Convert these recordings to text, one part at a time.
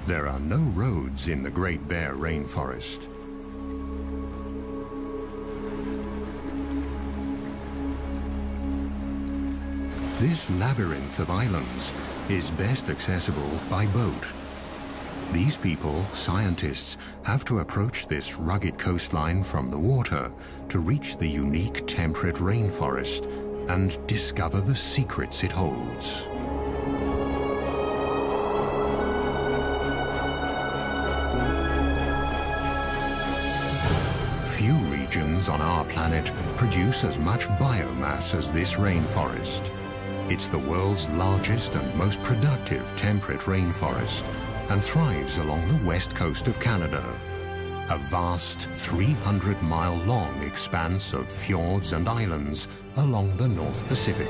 There are no roads in the Great Bear Rainforest. This labyrinth of islands is best accessible by boat. These people, scientists, have to approach this rugged coastline from the water to reach the unique temperate rainforest and discover the secrets it holds. Few regions on our planet produce as much biomass as this rainforest. It's the world's largest and most productive temperate rainforest and thrives along the west coast of Canada, a vast 300-mile-long expanse of fjords and islands along the North Pacific.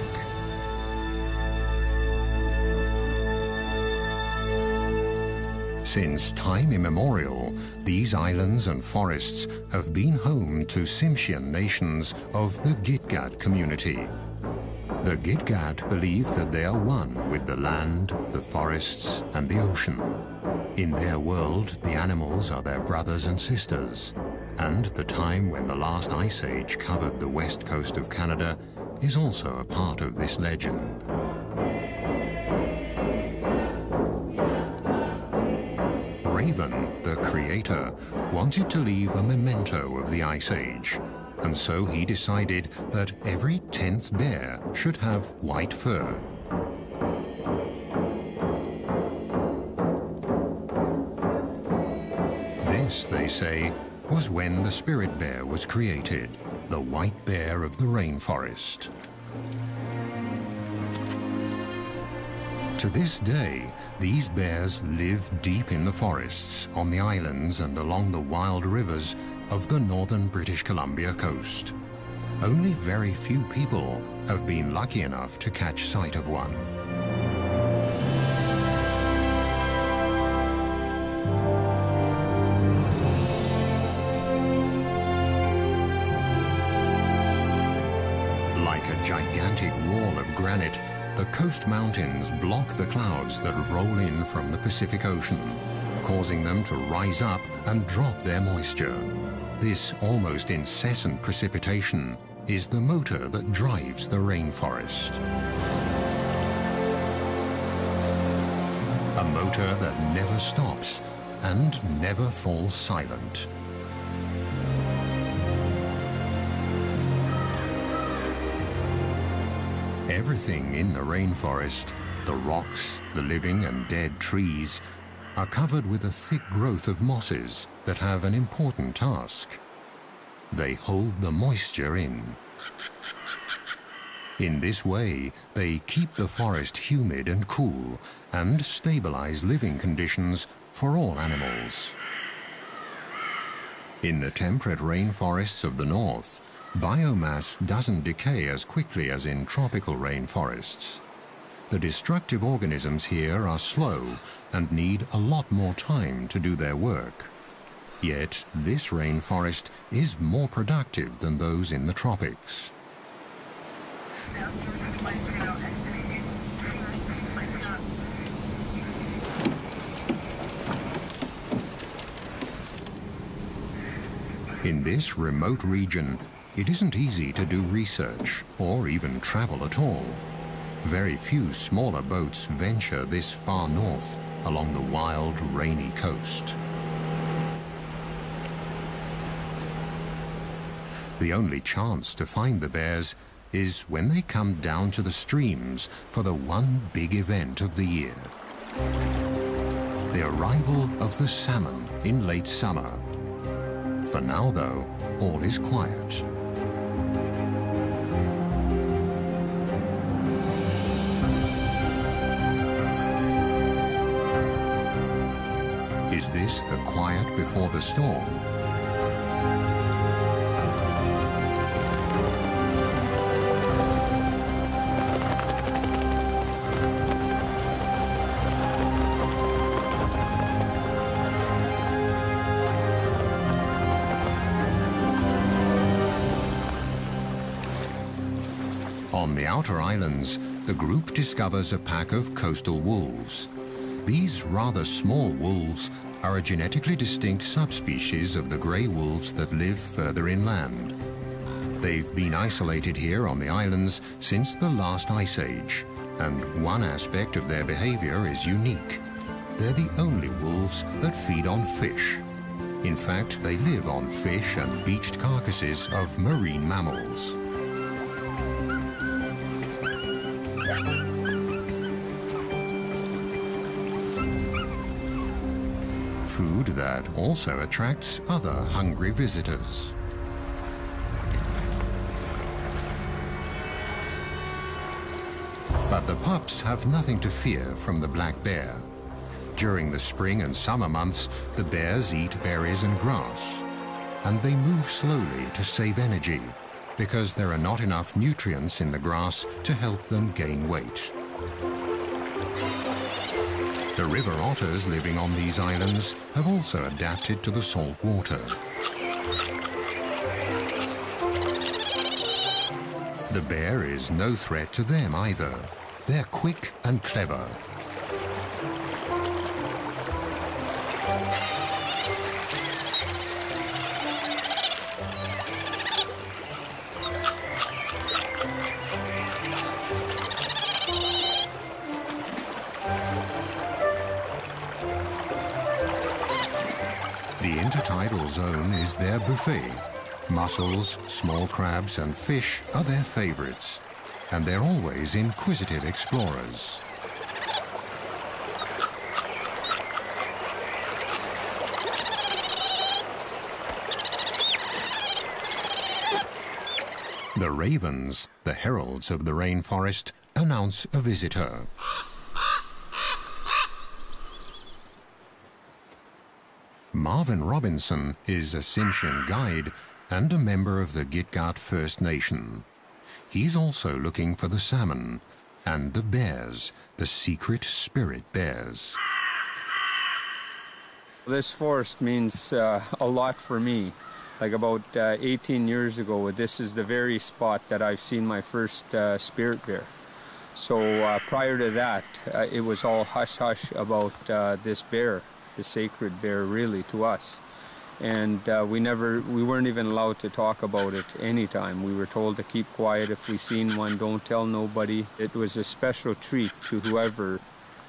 Since time immemorial, these islands and forests have been home to Tsimshian nations of the Gitga'at community. The Gitga'at believe that they are one with the land, the forests, and the ocean. In their world, the animals are their brothers and sisters, and the time when the last ice age covered the west coast of Canada is also a part of this legend. Raven, the creator, wanted to leave a memento of the ice age, and so he decided that every 10th bear should have white fur. This, they say, was when the spirit bear was created, the white bear of the rainforest. To this day, these bears live deep in the forests, on the islands and along the wild rivers of the northern British Columbia coast. Only very few people have been lucky enough to catch sight of one. Like a gigantic wall of granite, the coast mountains block the clouds that roll in from the Pacific Ocean, causing them to rise up and drop their moisture. This almost incessant precipitation is the motor that drives the rainforest. A motor that never stops and never falls silent. Everything in the rainforest, the rocks, the living and dead trees, are covered with a thick growth of mosses that have an important task. They hold the moisture in. In this way, they keep the forest humid and cool and stabilize living conditions for all animals. In the temperate rainforests of the north, biomass doesn't decay as quickly as in tropical rainforests. The destructive organisms here are slow and need a lot more time to do their work. Yet this rainforest is more productive than those in the tropics. In this remote region, it isn't easy to do research or even travel at all. Very few smaller boats venture this far north along the wild, rainy coast. The only chance to find the bears is when they come down to the streams for the one big event of the year. The arrival of the salmon in late summer. For now, though, all is quiet. Is this the quiet before the storm? On the outer islands, the group discovers a pack of coastal wolves. These rather small wolves are a genetically distinct subspecies of the grey wolves that live further inland. They've been isolated here on the islands since the last ice age, and one aspect of their behavior is unique. They're the only wolves that feed on fish. In fact, they live on fish and beached carcasses of marine mammals. Food that also attracts other hungry visitors. But the pups have nothing to fear from the black bear. During the spring and summer months, the bears eat berries and grass, and they move slowly to save energy because there are not enough nutrients in the grass to help them gain weight. The river otters living on these islands have also adapted to the salt water. The bear is no threat to them either. They're quick and clever. The intertidal zone is their buffet. Mussels, small crabs and fish are their favorites, and they're always inquisitive explorers. The ravens, the heralds of the rainforest, announce a visitor. Marvin Robinson is a Tsimshian guide and a member of the Gitga'at First Nation. He's also looking for the salmon and the bears, the secret spirit bears. This forest means a lot for me. Like about 18 years ago, this is the very spot that I've seen my first spirit bear. So prior to that, it was all hush-hush about this bear, the sacred bear really to us. And we weren't even allowed to talk about it anytime. We were told to keep quiet if we seen one, don't tell nobody. It was a special treat to whoever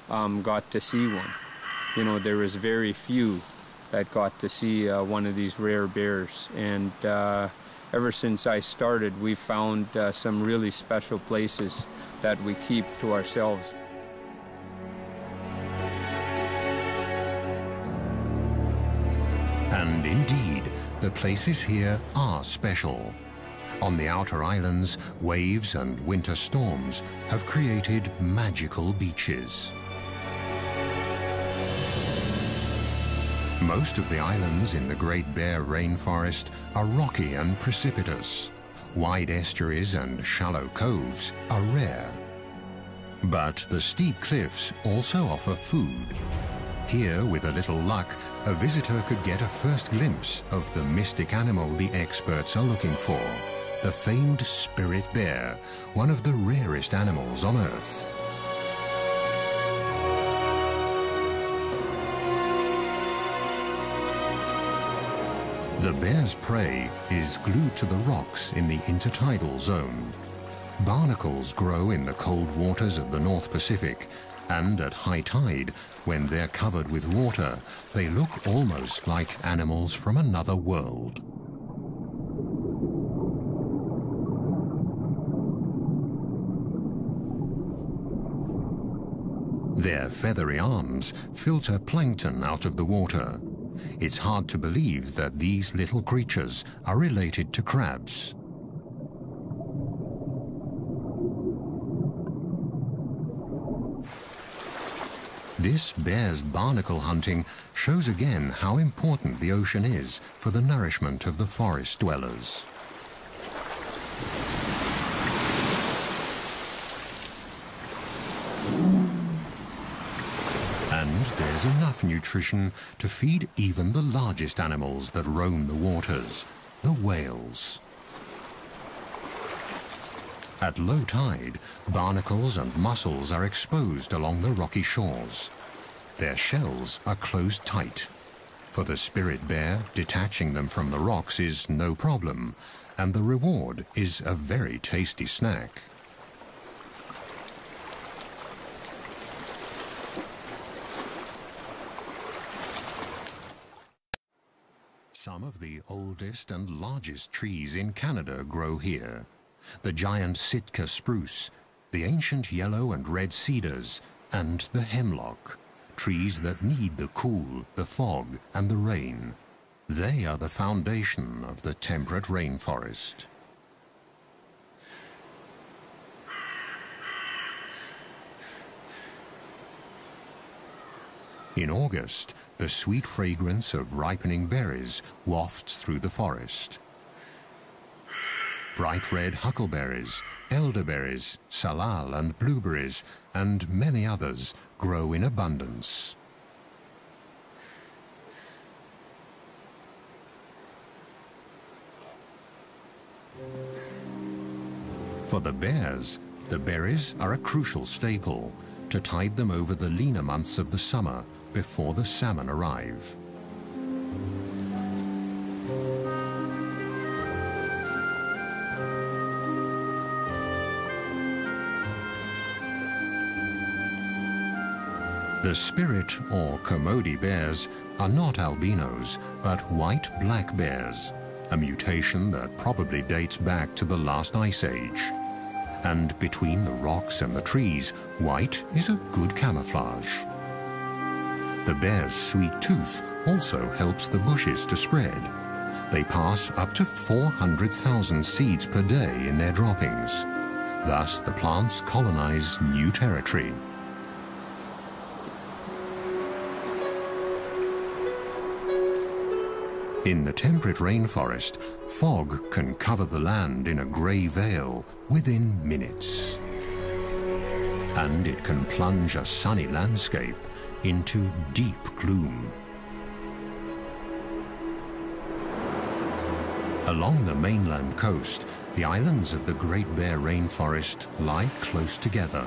got to see one. You know, there was very few that got to see one of these rare bears. And ever since I started, we've found some really special places that we keep to ourselves. And indeed, the places here are special. On the outer islands, waves and winter storms have created magical beaches. Most of the islands in the Great Bear Rainforest are rocky and precipitous. Wide estuaries and shallow coves are rare. But the steep cliffs also offer food. Here, with a little luck, a visitor could get a first glimpse of the mystic animal the experts are looking for, the famed spirit bear, one of the rarest animals on Earth. The bear's prey is glued to the rocks in the intertidal zone. Barnacles grow in the cold waters of the North Pacific, and at high tide, when they're covered with water, they look almost like animals from another world. Their feathery arms filter plankton out of the water. It's hard to believe that these little creatures are related to crabs. This bear's barnacle hunting shows again how important the ocean is for the nourishment of the forest dwellers. And there's enough nutrition to feed even the largest animals that roam the waters, the whales. At low tide, barnacles and mussels are exposed along the rocky shores. Their shells are closed tight. For the spirit bear, detaching them from the rocks is no problem, and the reward is a very tasty snack. Some of the oldest and largest trees in Canada grow here. The giant Sitka spruce, the ancient yellow and red cedars, and the hemlock, trees that need the cool, the fog, and the rain. They are the foundation of the temperate rainforest. In August, the sweet fragrance of ripening berries wafts through the forest. Bright red huckleberries, elderberries, salal and blueberries, and many others grow in abundance. For the bears, the berries are a crucial staple to tide them over the leaner months of the summer before the salmon arrive. The spirit or Commodie bears are not albinos, but white black bears, a mutation that probably dates back to the last ice age. And between the rocks and the trees, white is a good camouflage. The bear's sweet tooth also helps the bushes to spread. They pass up to 400,000 seeds per day in their droppings. Thus, the plants colonize new territory. In the temperate rainforest, fog can cover the land in a grey veil within minutes. And it can plunge a sunny landscape into deep gloom. Along the mainland coast, the islands of the Great Bear Rainforest lie close together.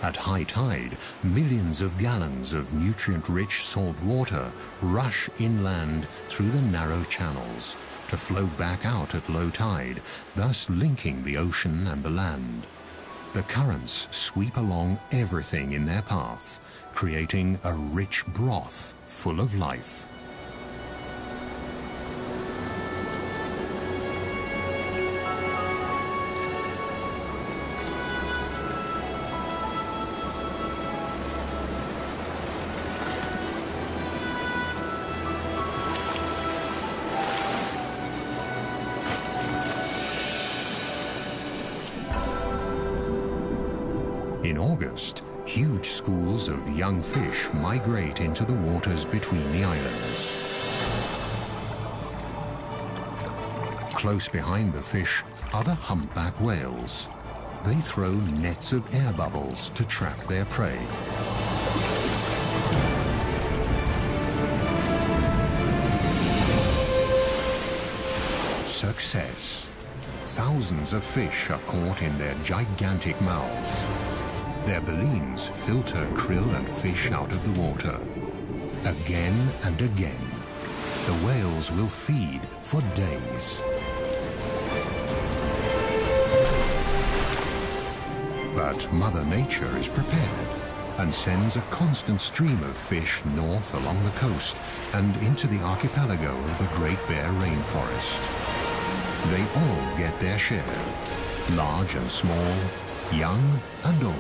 At high tide, millions of gallons of nutrient-rich salt water rush inland through the narrow channels to flow back out at low tide, thus linking the ocean and the land. The currents sweep along everything in their path, creating a rich broth full of life. In August, huge schools of young fish migrate into the waters between the islands. Close behind the fish are the humpback whales. They throw nets of air bubbles to trap their prey. Success. Thousands of fish are caught in their gigantic mouths. Their balloons filter krill and fish out of the water. Again and again, the whales will feed for days. But Mother Nature is prepared and sends a constant stream of fish north along the coast and into the archipelago of the Great Bear Rainforest. They all get their share, large and small, young and old.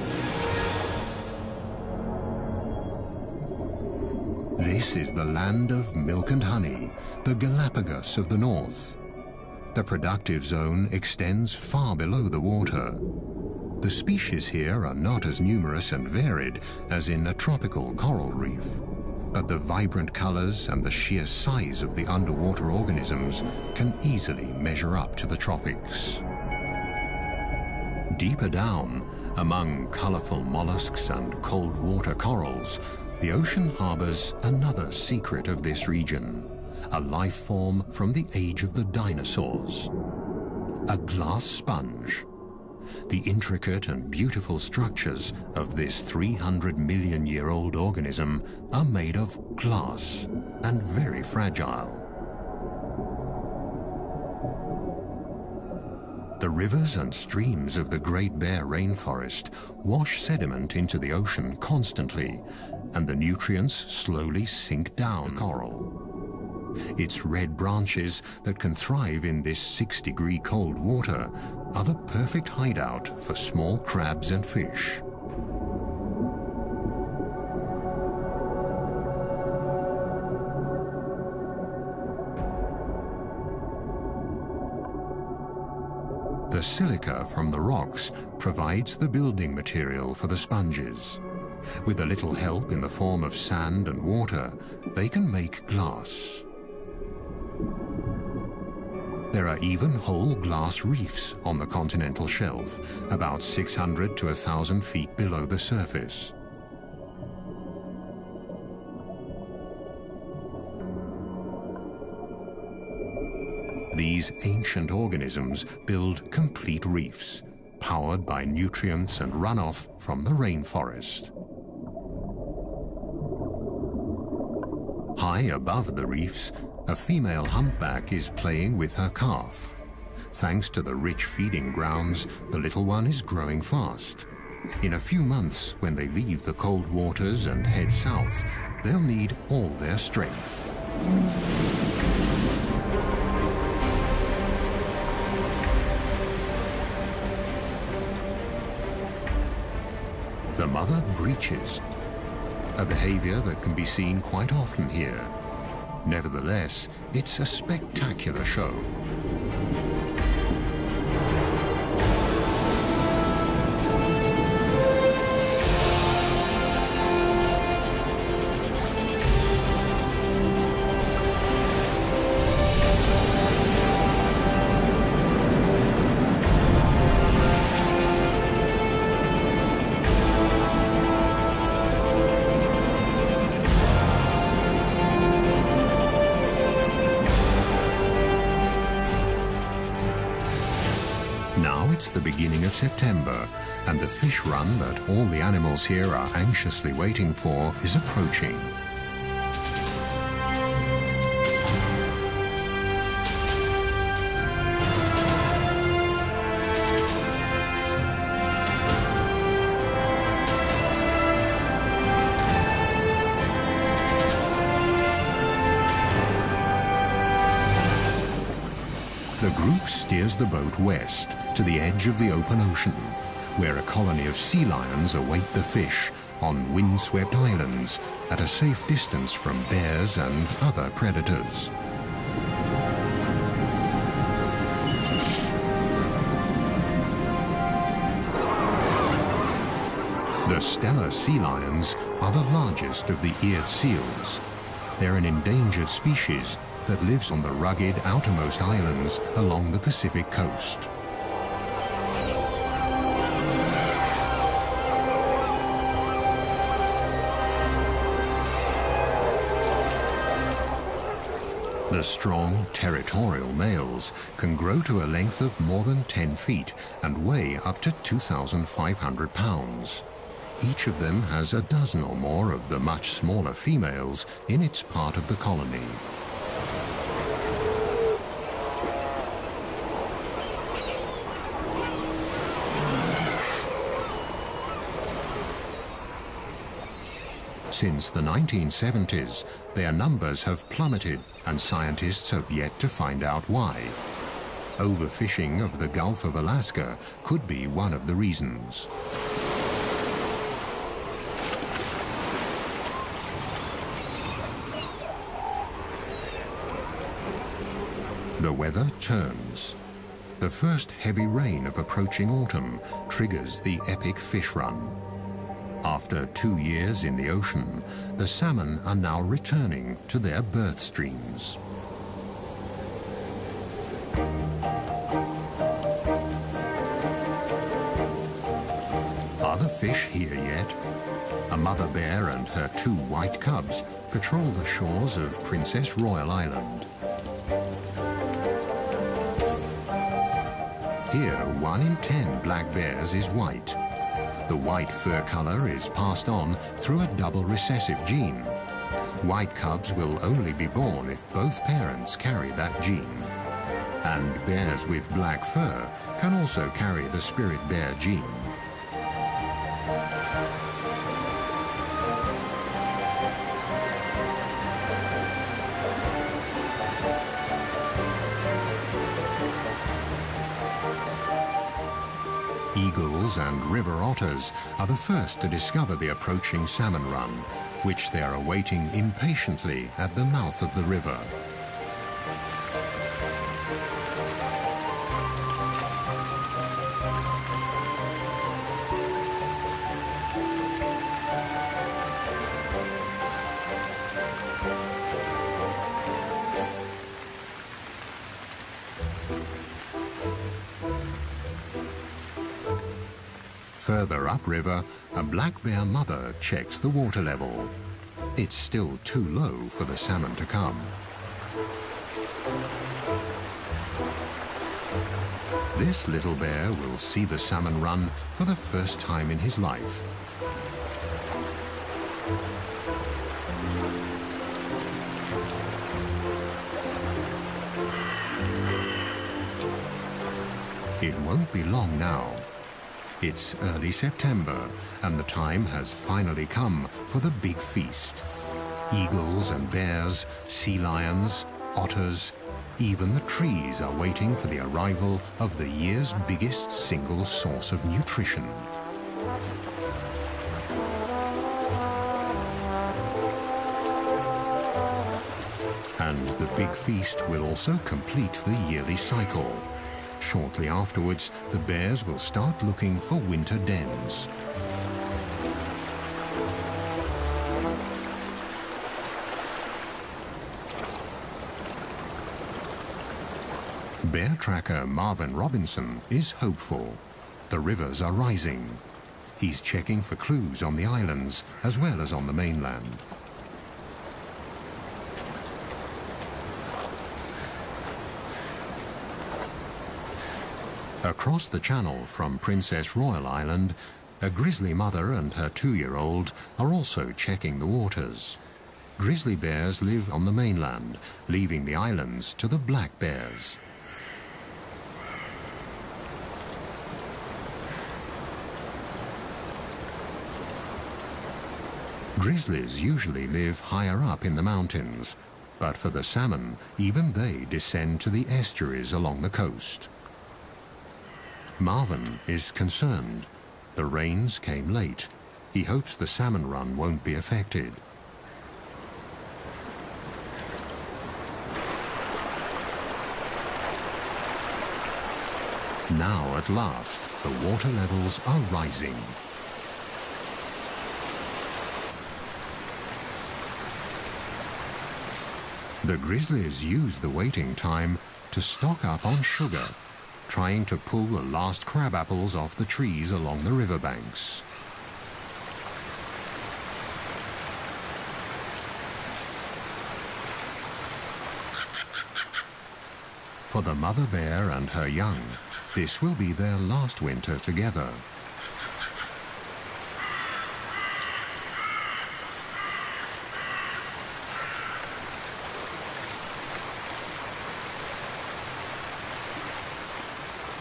This is the land of milk and honey, the Galapagos of the north. The productive zone extends far below the water. The species here are not as numerous and varied as in a tropical coral reef, but the vibrant colors and the sheer size of the underwater organisms can easily measure up to the tropics. Deeper down, among colorful mollusks and cold water corals, the ocean harbors another secret of this region, a life form from the age of the dinosaurs. A glass sponge. The intricate and beautiful structures of this 300-million-year-old organism are made of glass and very fragile. The rivers and streams of the Great Bear Rainforest wash sediment into the ocean constantly, and the nutrients slowly sink down the coral. Its red branches that can thrive in this 6-degree cold water are the perfect hideout for small crabs and fish. The silica from the rocks provides the building material for the sponges. With a little help in the form of sand and water, they can make glass. There are even whole glass reefs on the continental shelf, about 600 to 1,000 feet below the surface. These ancient organisms build complete reefs, powered by nutrients and runoff from the rainforest. High above the reefs, a female humpback is playing with her calf. Thanks to the rich feeding grounds, the little one is growing fast. In a few months, when they leave the cold waters and head south, they'll need all their strength. The mother breaches, a behavior that can be seen quite often here. Nevertheless, it's a spectacular show. Now it's the beginning of September, and the fish run that all the animals here are anxiously waiting for is approaching. The group steers the boat west to the edge of the open ocean, where a colony of sea lions await the fish on windswept islands at a safe distance from bears and other predators. The Steller sea lions are the largest of the eared seals. They're an endangered species that lives on the rugged outermost islands along the Pacific coast. The strong, territorial males can grow to a length of more than 10 feet and weigh up to 2,500 pounds. Each of them has a dozen or more of the much smaller females in its part of the colony. Since the 1970s, their numbers have plummeted, and scientists have yet to find out why. Overfishing of the Gulf of Alaska could be one of the reasons. The weather turns. The first heavy rain of approaching autumn triggers the epic fish run. After 2 years in the ocean, the salmon are now returning to their birth streams. Are the fish here yet? A mother bear and her 2 white cubs patrol the shores of Princess Royal Island. Here, 1 in 10 black bears is white. The white fur color is passed on through a double recessive gene. White cubs will only be born if both parents carry that gene. And bears with black fur can also carry the spirit bear gene. Eagles and river otters are the first to discover the approaching salmon run, which they are awaiting impatiently at the mouth of the river. Further upriver, a black bear mother checks the water level. It's still too low for the salmon to come. This little bear will see the salmon run for the first time in his life. It won't be long now. It's early September, and the time has finally come for the big feast. Eagles and bears, sea lions, otters, even the trees are waiting for the arrival of the year's biggest single source of nutrition. And the big feast will also complete the yearly cycle. Shortly afterwards, the bears will start looking for winter dens. Bear tracker Marvin Robinson is hopeful. The rivers are rising. He's checking for clues on the islands as well as on the mainland. Across the channel from Princess Royal Island, a grizzly mother and her 2-year-old are also checking the waters. Grizzly bears live on the mainland, leaving the islands to the black bears. Grizzlies usually live higher up in the mountains, but for the salmon, even they descend to the estuaries along the coast. Marvin is concerned. The rains came late. He hopes the salmon run won't be affected. Now, at last, the water levels are rising. The grizzlies use the waiting time to stock up on sugar, trying to pull the last crab apples off the trees along the riverbanks. For the mother bear and her young, this will be their last winter together.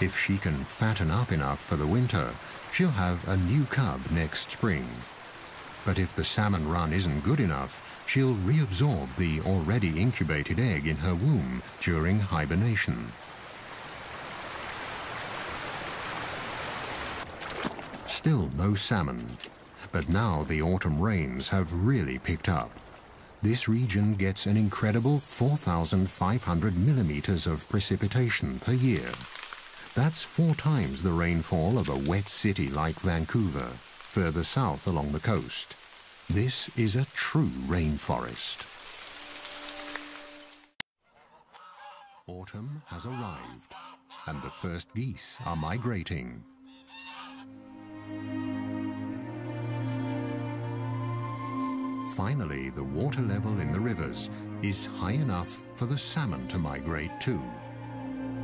If she can fatten up enough for the winter, she'll have a new cub next spring. But if the salmon run isn't good enough, she'll reabsorb the already incubated egg in her womb during hibernation. Still no salmon, but now the autumn rains have really picked up. This region gets an incredible 4,500 millimeters of precipitation per year. That's 4 times the rainfall of a wet city like Vancouver, further south along the coast. This is a true rainforest. Autumn has arrived, and the first geese are migrating. Finally, the water level in the rivers is high enough for the salmon to migrate too.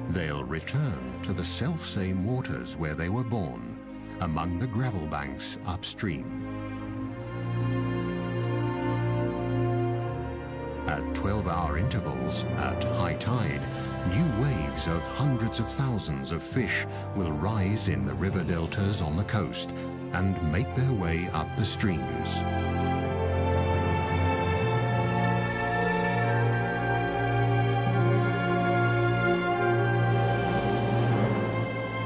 They'll return to the self-same waters where they were born, among the gravel banks upstream. At 12-hour intervals, at high tide, new waves of hundreds of thousands of fish will rise in the river deltas on the coast and make their way up the streams.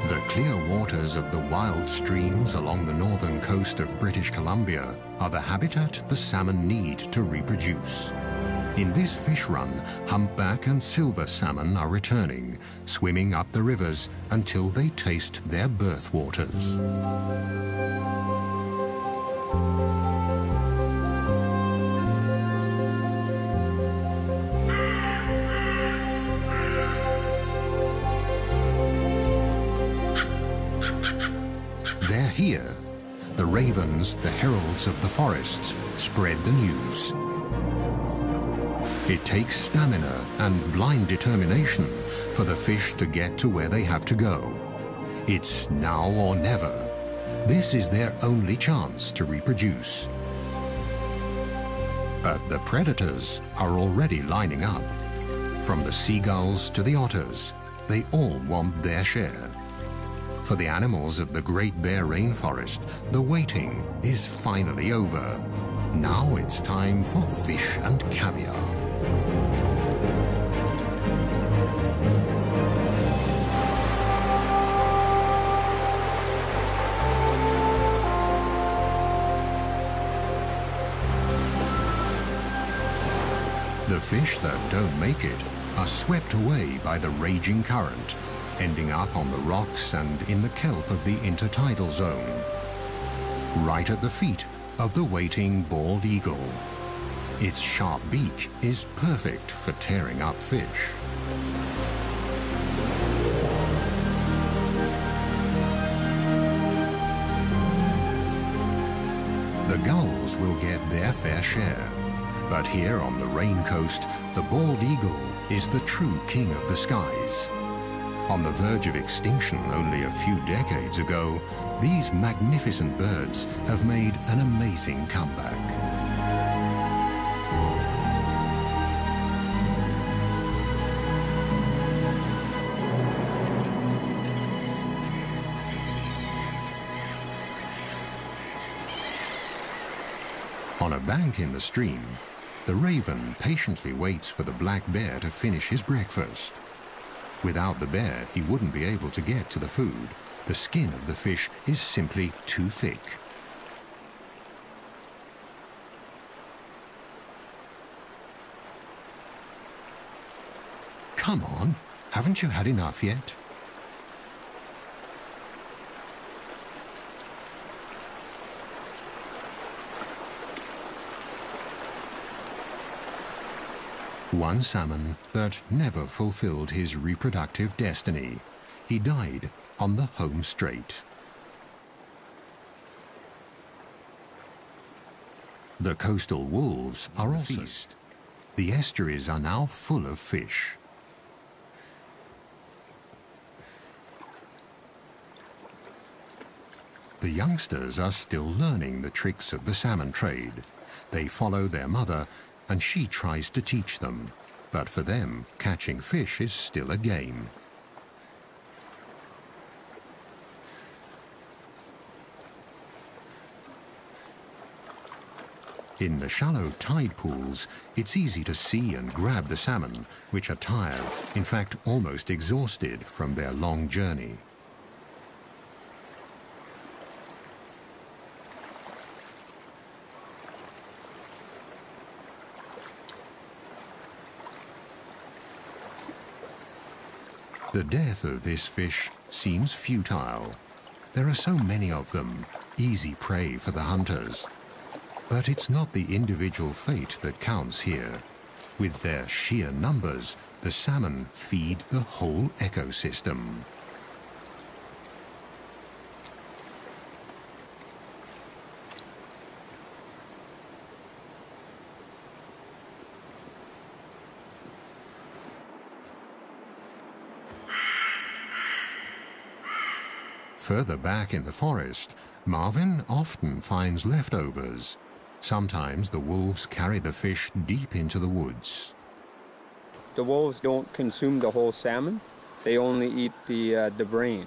The clear waters of the wild streams along the northern coast of British Columbia are the habitat the salmon need to reproduce. In this fish run, humpback and silver salmon are returning, swimming up the rivers until they taste their birth waters. They're here. The ravens, the heralds of the forests, spread the news. It takes stamina and blind determination for the fish to get to where they have to go. It's now or never. This is their only chance to reproduce. But the predators are already lining up. From the seagulls to the otters, they all want their share. For the animals of the Great Bear Rainforest, the waiting is finally over. Now it's time for fish and caviar. The fish that don't make it are swept away by the raging current, ending up on the rocks and in the kelp of the intertidal zone, right at the feet of the waiting bald eagle. Its sharp beak is perfect for tearing up fish. The gulls will get their fair share, but here on the Rain Coast, the bald eagle is the true king of the skies. On the verge of extinction only a few decades ago, these magnificent birds have made an amazing comeback. On a bank in the stream, the raven patiently waits for the black bear to finish his breakfast. Without the bear, he wouldn't be able to get to the food. The skin of the fish is simply too thick. Come on, haven't you had enough yet? One salmon that never fulfilled his reproductive destiny. He died on the home straight. The coastal wolves are also feast. The estuaries are now full of fish. The youngsters are still learning the tricks of the salmon trade. They follow their mother, and she tries to teach them. But for them, catching fish is still a game. In the shallow tide pools, it's easy to see and grab the salmon, which are tired, in fact almost exhausted from their long journey. The death of this fish seems futile. There are so many of them, easy prey for the hunters. But it's not the individual fate that counts here. With their sheer numbers, the salmon feed the whole ecosystem. Further back in the forest, Marvin often finds leftovers. Sometimes the wolves carry the fish deep into the woods. The wolves don't consume the whole salmon. They only eat the brain.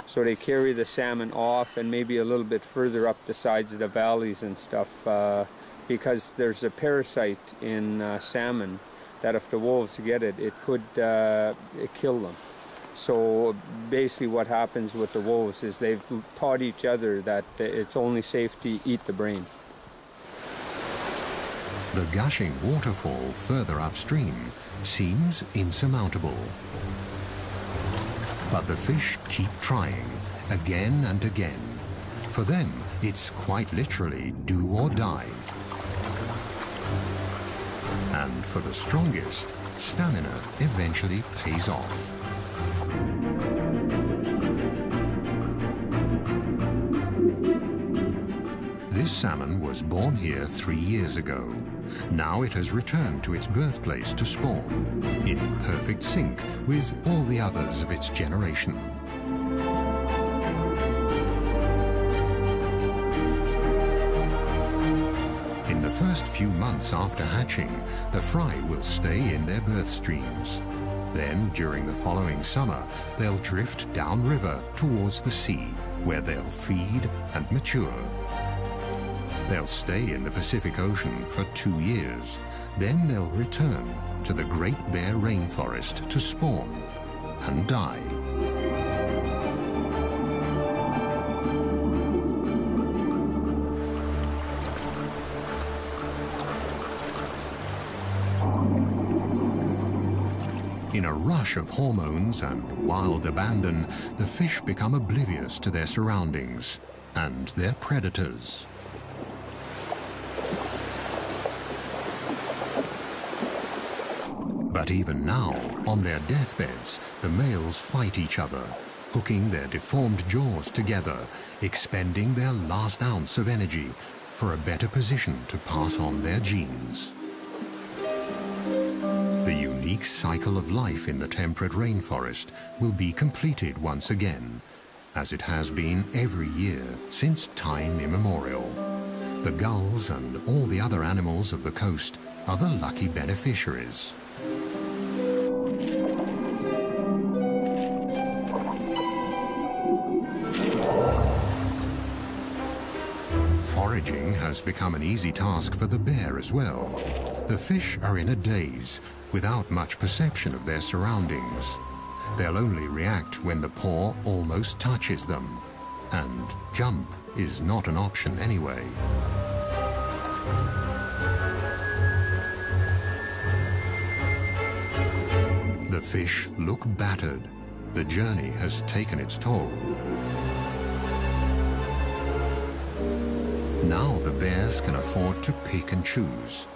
So they carry the salmon off and maybe a little bit further up the sides of the valleys and stuff because there's a parasite in salmon that if the wolves get it, it could kill them. So basically what happens with the wolves is they've taught each other that it's only safe to eat the brain. The gushing waterfall further upstream seems insurmountable. But the fish keep trying again and again. For them, it's quite literally do or die. And for the strongest, stamina eventually pays off. This salmon was born here 3 years ago. Now it has returned to its birthplace to spawn, in perfect sync with all the others of its generation. In the first few months after hatching, the fry will stay in their birth streams. Then, during the following summer, they'll drift downriver towards the sea, where they'll feed and mature. They'll stay in the Pacific Ocean for 2 years. Then they'll return to the Great Bear Rainforest to spawn and die. In a rush of hormones and wild abandon, the fish become oblivious to their surroundings and their predators. But even now, on their deathbeds, the males fight each other, hooking their deformed jaws together, expending their last ounce of energy for a better position to pass on their genes. The unique cycle of life in the temperate rainforest will be completed once again, as it has been every year since time immemorial. The gulls and all the other animals of the coast are the lucky beneficiaries. Foraging has become an easy task for the bear as well. The fish are in a daze, without much perception of their surroundings. They'll only react when the paw almost touches them, and jump is not an option anyway. The fish look battered. The journey has taken its toll. Now the bears can afford to pick and choose.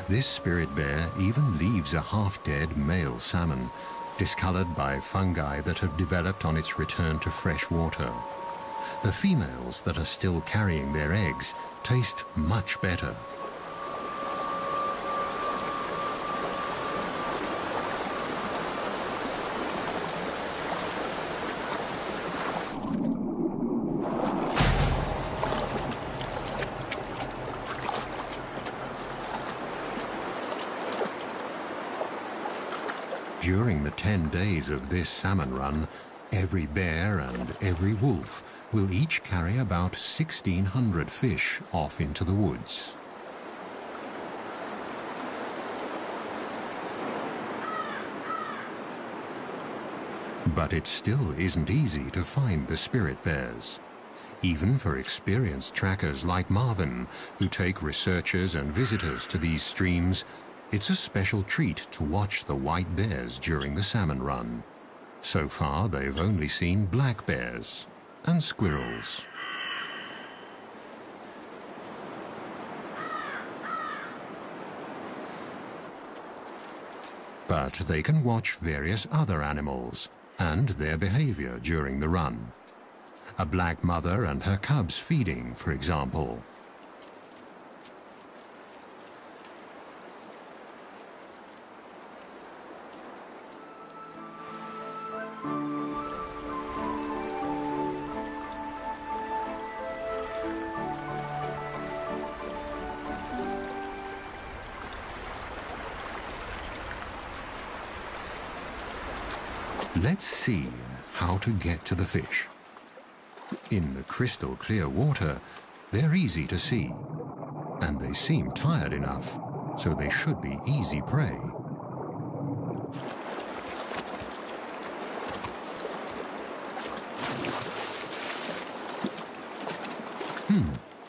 This spirit bear even leaves a half-dead male salmon, discolored by fungi that have developed on its return to fresh water. The females that are still carrying their eggs taste much better. During the 10 days of this salmon run, every bear and every wolf will each carry about 1,600 fish off into the woods. But it still isn't easy to find the spirit bears. Even for experienced trackers like Marvin, who take researchers and visitors to these streams, it's a special treat to watch the white bears during the salmon run. So far, they've only seen black bears and squirrels. But they can watch various other animals and their behavior during the run. A black mother and her cubs feeding, for example. Let's see how to get to the fish. In the crystal clear water, they're easy to see, and they seem tired enough, so they should be easy prey.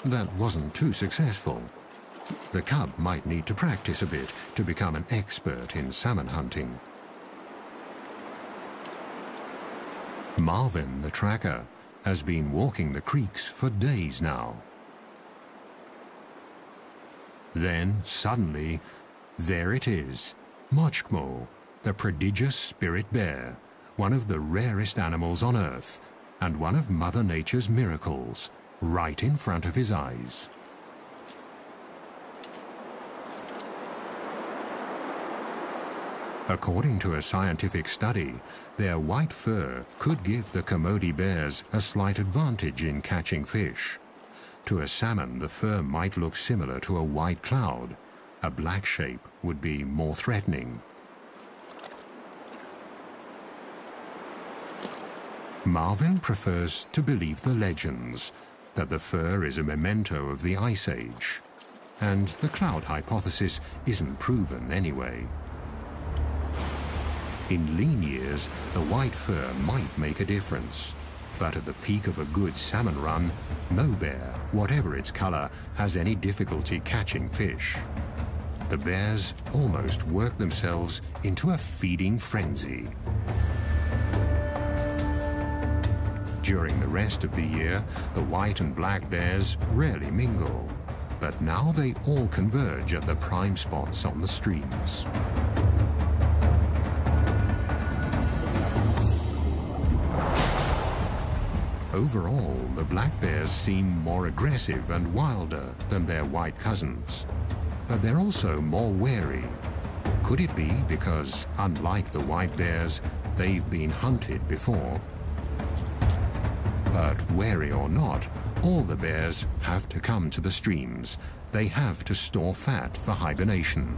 That wasn't too successful. The cub might need to practice a bit to become an expert in salmon hunting. Marvin, the tracker, has been walking the creeks for days now. Then, suddenly, there it is, Mochkmo, the prodigious spirit bear, one of the rarest animals on Earth, and one of Mother Nature's miracles, right in front of his eyes. According to a scientific study, their white fur could give the Kermode bears a slight advantage in catching fish. To a salmon, the fur might look similar to a white cloud. A black shape would be more threatening. Marvin prefers to believe the legends, that the fur is a memento of the Ice Age. And the cloud hypothesis isn't proven anyway. In lean years, the white fur might make a difference. But at the peak of a good salmon run, no bear, whatever its color, has any difficulty catching fish. The bears almost work themselves into a feeding frenzy. During the rest of the year, the white and black bears rarely mingle. But now they all converge at the prime spots on the streams. Overall, the black bears seem more aggressive and wilder than their white cousins. But they're also more wary. Could it be because, unlike the white bears, they've been hunted before? But wary or not, all the bears have to come to the streams. They have to store fat for hibernation.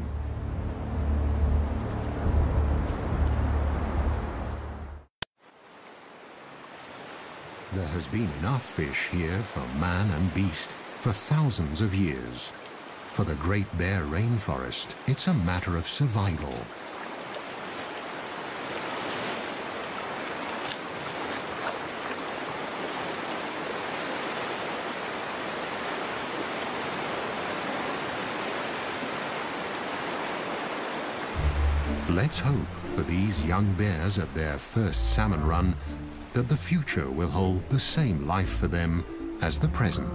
There has been enough fish here for man and beast for thousands of years. For the Great Bear Rainforest, it's a matter of survival. Let's hope for these young bears at their first salmon run that the future will hold the same life for them as the present.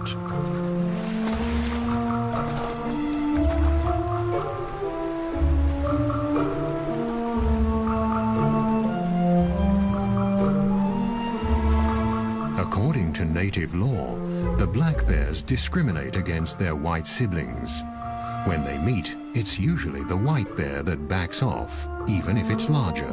According to native law, the black bears discriminate against their white siblings. When they meet, it's usually the white bear that backs off, even if it's larger.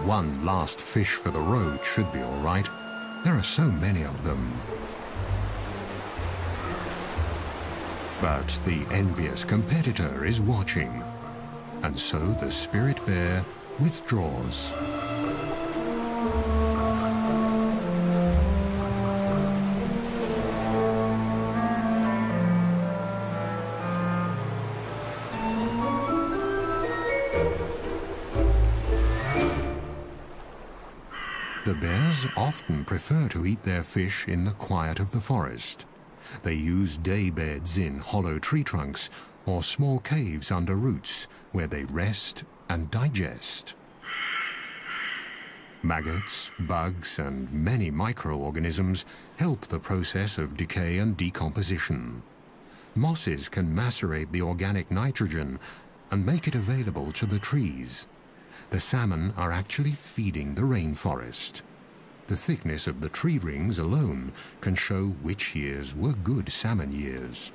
One last fish for the road should be all right. There are so many of them. But the envious competitor is watching, and so the spirit bear withdraws. The bears often prefer to eat their fish in the quiet of the forest. They use day beds in hollow tree trunks or small caves under roots where they rest and digest. Maggots, bugs, and many microorganisms help the process of decay and decomposition. Mosses can macerate the organic nitrogen and make it available to the trees. The salmon are actually feeding the rainforest. The thickness of the tree rings alone can show which years were good salmon years.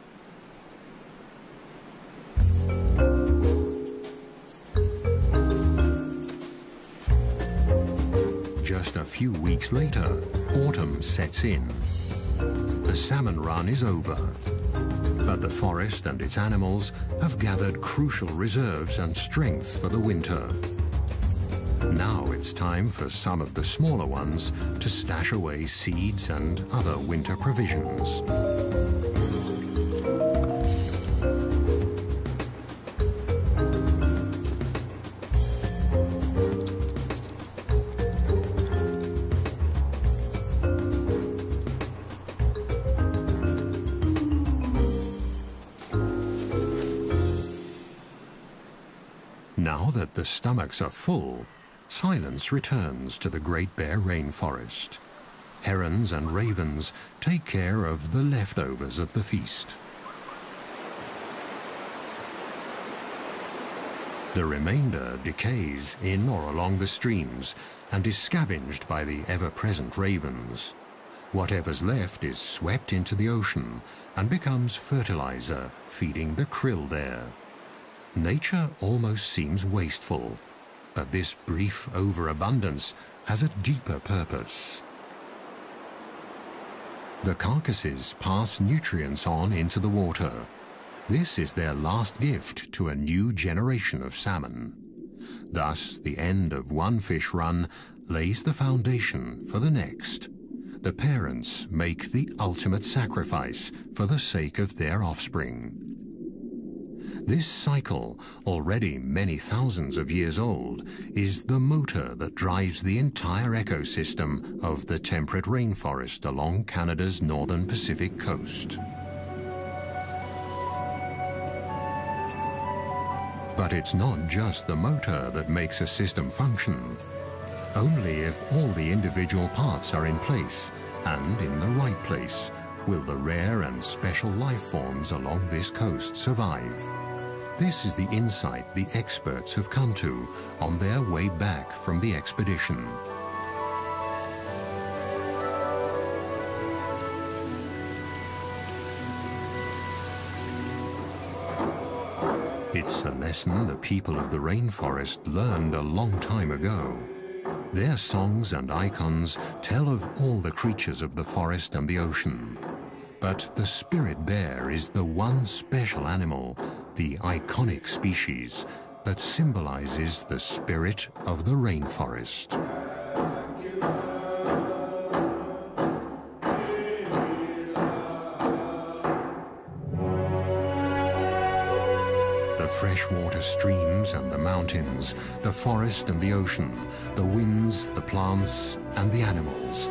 Just a few weeks later, autumn sets in. The salmon run is over, but the forest and its animals have gathered crucial reserves and strength for the winter. Now it's time for some of the smaller ones to stash away seeds and other winter provisions. Now that the stomachs are full, silence returns to the Great Bear Rainforest. Herons and ravens take care of the leftovers of the feast. The remainder decays in or along the streams and is scavenged by the ever-present ravens. Whatever's left is swept into the ocean and becomes fertilizer, feeding the krill there. Nature almost seems wasteful, but this brief overabundance has a deeper purpose. The carcasses pass nutrients on into the water. This is their last gift to a new generation of salmon. Thus, the end of one fish run lays the foundation for the next. The parents make the ultimate sacrifice for the sake of their offspring. This cycle, already many thousands of years old, is the motor that drives the entire ecosystem of the temperate rainforest along Canada's northern Pacific coast. But it's not just the motor that makes a system function. Only if all the individual parts are in place, and in the right place, will the rare and special life forms along this coast survive. This is the insight the experts have come to on their way back from the expedition. It's a lesson the people of the rainforest learned a long time ago. Their songs and icons tell of all the creatures of the forest and the ocean. But the spirit bear is the one special animal, the iconic species, that symbolizes the spirit of the rainforest. The freshwater streams and the mountains, the forest and the ocean, the winds, the plants and the animals,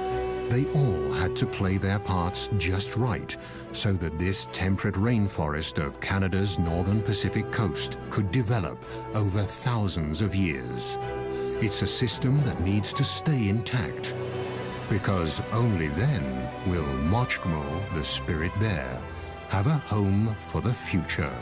they all had to play their parts just right so that this temperate rainforest of Canada's northern Pacific coast could develop over thousands of years. It's a system that needs to stay intact, because only then will Mochgmo, the spirit bear, have a home for the future.